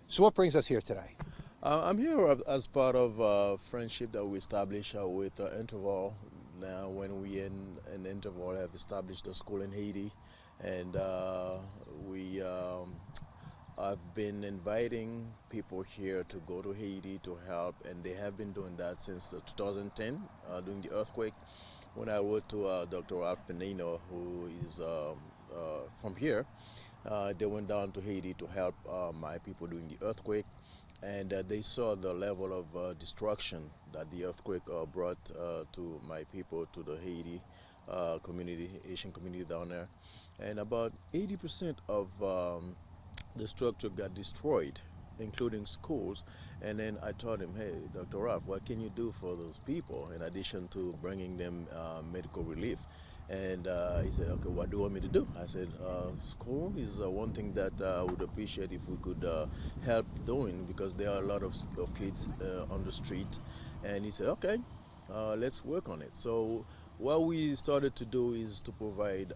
So what brings us here today? I'm here as part of a friendship that we established with Interval. Now, when we in Interval have established a school in Haiti, and we I've been inviting people here to go to Haiti to help, and they have been doing that since 2010 during the earthquake. When I wrote to Dr. Ralph Penino, who is from here, they went down to Haiti to help my people during the earthquake, and they saw the level of destruction that the earthquake brought to my people, to the Haiti community, Asian community down there, and about 80% of the structure got destroyed, including schools. And then I told him, hey, Dr. Ralph, what can you do for those people in addition to bringing them medical relief? And he said, okay, what do you want me to do? I said, school is one thing that I would appreciate if we could help doing, because there are a lot of kids on the street. And he said, okay, let's work on it. So what we started to do is to provide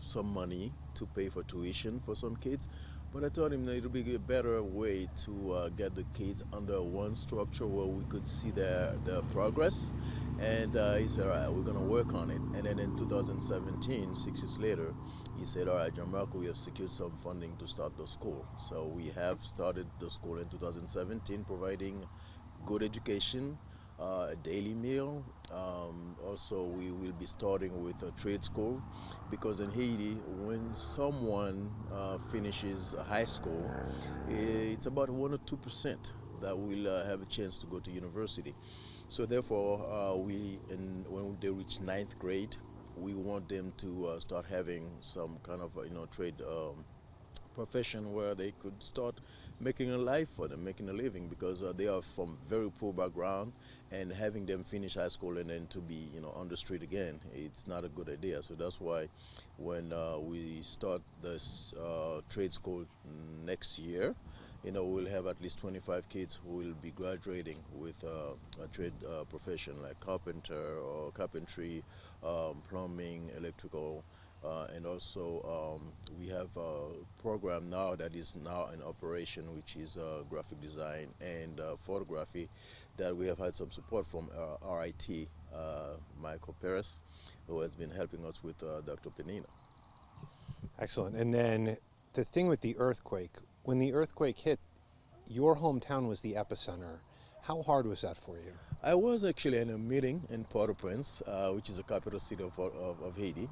some money to pay for tuition for some kids. But I told him that it would be a better way to get the kids under one structure where we could see their progress. And he said, all right, we're going to work on it. And then in 2017, 6 years later, he said, all right, John Marco, we have secured some funding to start the school. So we have started the school in 2017, providing good education, a daily meal. Also, we will be starting with a trade school, because in Haiti, when someone finishes high school, it's about 1 or 2% that will have a chance to go to university. So therefore, when they reach ninth grade, we want them to start having some kind of trade profession where they could start making a life for them, making a living, because they are from very poor background, and having them finish high school and then to be on the street again, it's not a good idea. So that's why when we start this trade school next year, we'll have at least 25 kids who will be graduating with a trade profession like carpenter or carpentry, plumbing, electrical, and also we have a program now that is now in operation, which is graphic design and photography, that we have had some support from RIT, Michael Perez, who has been helping us with Dr. Penina. Excellent. And then the thing with the earthquake, when the earthquake hit, your hometown was the epicenter. How hard was that for you? I was actually in a meeting in Port-au-Prince, which is the capital city of Haiti,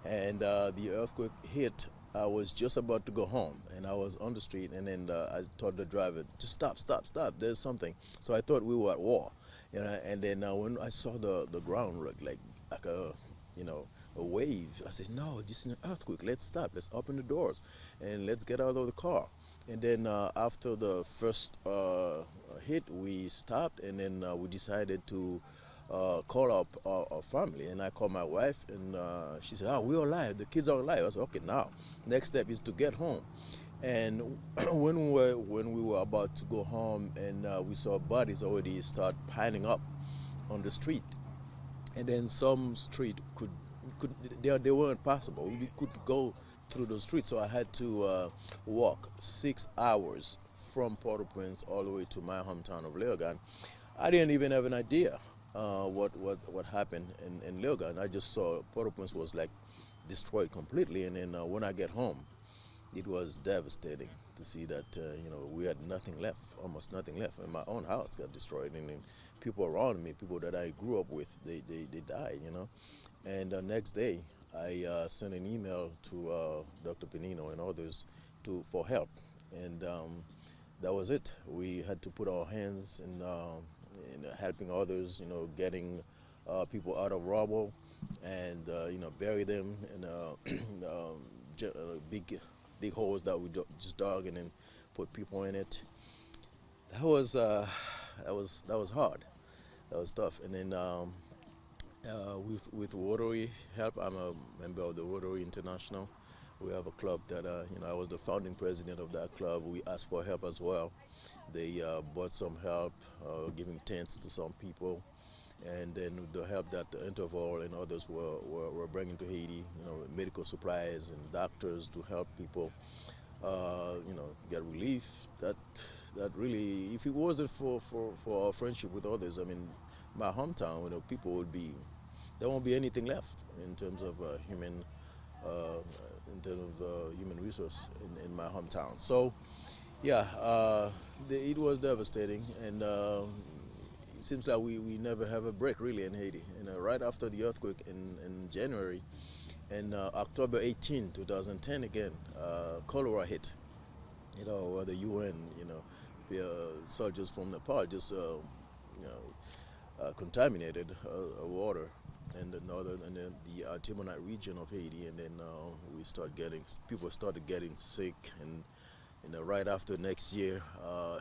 and the earthquake hit. I was just about to go home, and I was on the street, and then I told the driver, just stop, stop, stop, there's something. So I thought we were at war, and then when I saw the ground like a wave, I said, no, this is an earthquake, let's stop, let's open the doors, and let's get out of the car. And then after the first hit, we stopped, and then we decided to call up our family. And I called my wife, and she said, "Oh, we're alive. The kids are alive." I said, "Okay, now next step is to get home." And when we were about to go home, and we saw bodies already start piling up on the street, and then some street could they weren't possible. We couldn't go through the streets, so I had to walk 6 hours from Port-au-Prince all the way to my hometown of Leogane. I didn't even have an idea what happened in Leogane. I just saw Port-au-Prince was like destroyed completely, and then when I get home, it was devastating to see that we had nothing left, almost nothing left. And my own house got destroyed, and then people around me, people that I grew up with, they died. And the next day, I sent an email to Dr. Penino and others for help, and that was it. We had to put our hands in helping others, getting people out of rubble, and bury them in big holes that we just dug, and then put people in it. That was hard. That was tough. And then with Rotary help, I'm a member of the Rotary International. We have a club that I was the founding president of that club. We asked for help as well. They bought some help, giving tents to some people, and then the help that the Interval and others were bringing to Haiti, medical supplies and doctors to help people. get relief. That really, if it wasn't for our friendship with others, I mean, my hometown, people would be, there won't be anything left in terms of uh, human resource in my hometown. So, yeah, it was devastating, and it seems like we never have a break really in Haiti. Right after the earthquake in January, and October 18, 2010, again, cholera hit. The UN, the soldiers from Nepal just contaminated water in the northern and then the Artibonite region of Haiti, and then people started getting sick, and right after next year,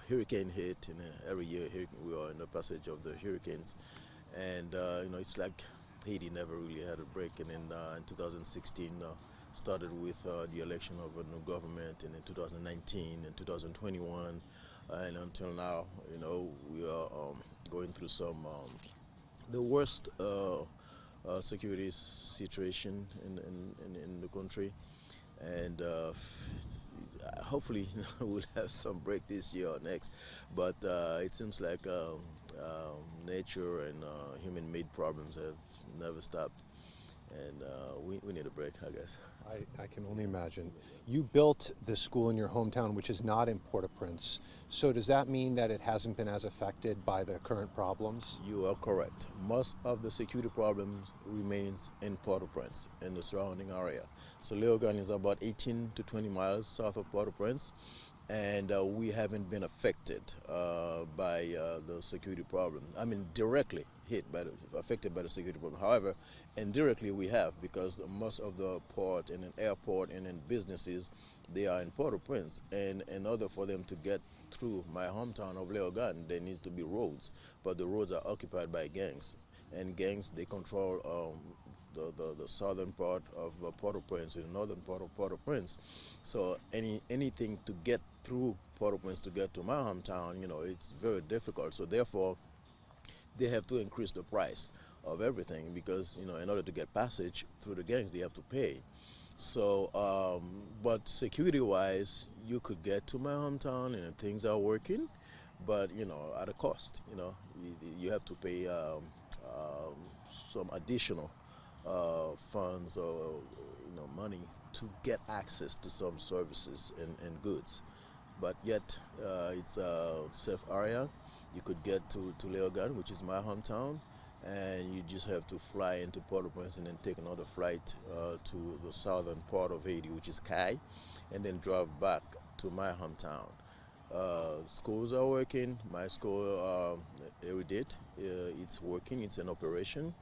hurricane hit, and every year we are in the passage of the hurricanes, and it's like Haiti never really had a break, and then in 2016 started with the election of a new government, and in 2019 and 2021, and until now, we are going through the worst security situation in the country, and hopefully we'll have some break this year or next, but it seems like nature and human-made problems have never stopped, and we need a break, I guess. I can only imagine. You built the school in your hometown, which is not in Port-au-Prince. So does that mean that it hasn't been as affected by the current problems? You are correct. Most of the security problems remains in Port-au-Prince and the surrounding area. So Léogâne is about 18 to 20 miles south of Port-au-Prince, and we haven't been affected by the security problem. I mean, directly affected by the security problem. However, indirectly we have, because most of the port and an airport and then businesses, they are in Port-au-Prince, and in order for them to get through my hometown of Léogâne, there needs to be roads, but the roads are occupied by gangs, and gangs, they control the southern part of Port-au-Prince and the northern part of Port-au-Prince. So anything to get through Port-au-Prince to get to my hometown, it's very difficult. So therefore, they have to increase the price of everything, because in order to get passage through the gangs, they have to pay. So, but security-wise, you could get to my hometown and things are working, but at a cost. You have to pay some additional funds or money to get access to some services and goods. But yet, it's a safe area. You could get to Léogâne, which is my hometown, and you just have to fly into Port-au-Prince and then take another flight to the southern part of Haiti, which is Kai, and then drive back to my hometown. Schools are working. My school, Erudite, it's working. It's in operation.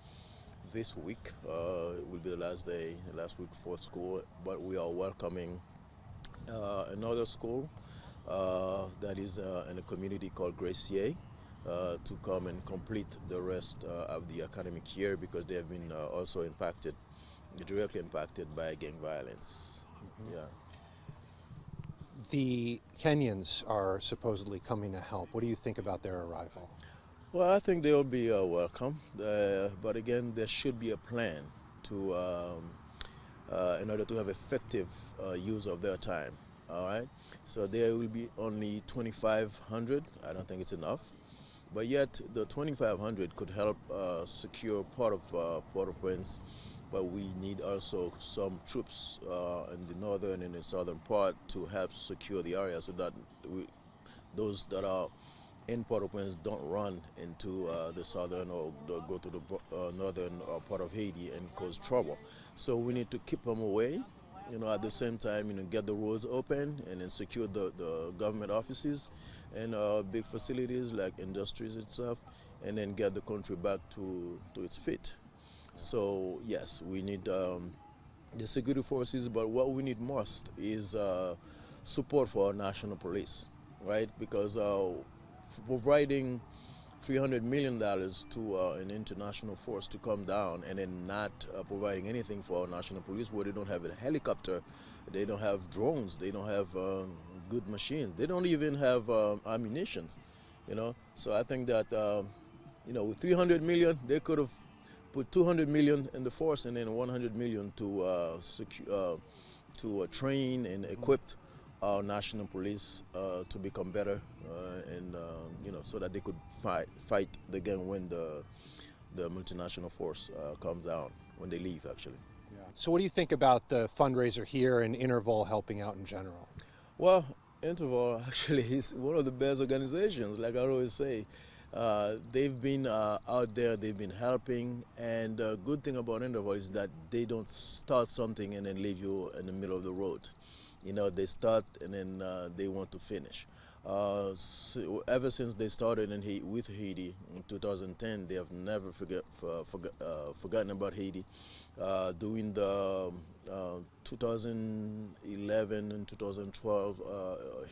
This week will be the last week for school, but we are welcoming another school that is in a community called Greystone to come and complete the rest of the academic year, because they have been also directly impacted by gang violence. Mm-hmm. Yeah. The Kenyans are supposedly coming to help. What do you think about their arrival? Well, I think they will be welcome, but again, there should be a plan to, in order to have effective use of their time. All right, so there will be only 2,500. I don't think it's enough, but yet the 2,500 could help secure part of Port-au-Prince. But we need also some troops in the northern and the southern part to help secure the area, so that those that are in Port-au-Prince don't run into the southern or go to the northern part of Haiti and cause trouble. So we need to keep them away. At the same time, get the roads open and then secure the government offices and big facilities like industries and stuff, and then get the country back to its feet. So yes, we need the security forces, but what we need most is support for our national police, right? Because providing $300 million to an international force to come down, and then not providing anything for our national police, where they don't have a helicopter, they don't have drones, they don't have good machines, they don't even have ammunition, So I think that, with $300 million, they could have put $200 million in the force, and then $100 million to train and equip our national police to become better, and so that they could fight the gang when the multinational force comes down, when they leave actually. Yeah. So what do you think about the fundraiser here and Interval helping out in general? Well, Interval actually is one of the best organizations. Like I always say, they've been out there, they've been helping, and the good thing about Interval is that they don't start something and then leave you in the middle of the road. They start and then they want to finish. Ever since they started with Haiti in 2010, they have never forgotten about Haiti. During the 2011 and 2012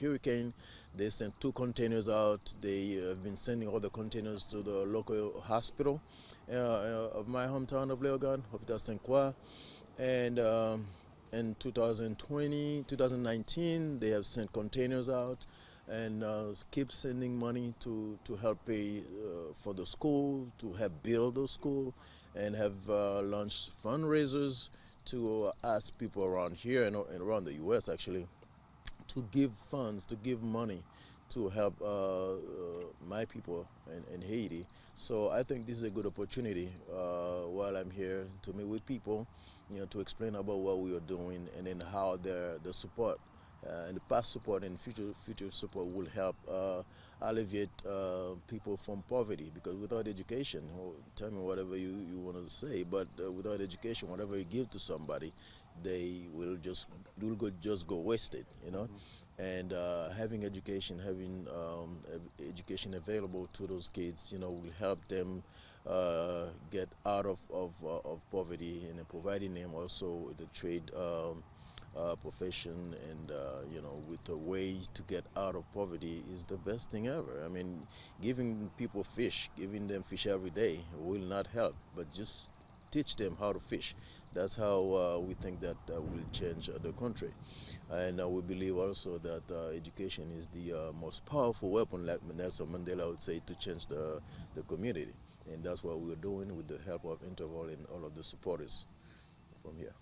hurricane, they sent 2 containers out. They have been sending all the containers to the local hospital of my hometown of Léogane, Hôpital Saint-Croix. And in 2019, they have sent containers out and keep sending money to help pay for the school, to help build the school, and have launched fundraisers to ask people around here and around the U.S. actually to give funds, to give money to help my people in Haiti. So I think this is a good opportunity while I'm here to meet with people, to explain about what we are doing and then how the support and the past support and future support will help alleviate people from poverty. Because without education, tell me whatever you want to say, but without education, whatever you give to somebody, they will just go wasted. And having education available to those kids, will help them get out of poverty, and providing them also the trade profession, and with a way to get out of poverty is the best thing ever. I mean, giving people fish, giving them fish every day will not help, but just teach them how to fish. That's how we think that will change the country. And we believe also that education is the most powerful weapon, like Nelson Mandela would say, to change the community. And that's what we're doing with the help of Interval and all of the supporters from here.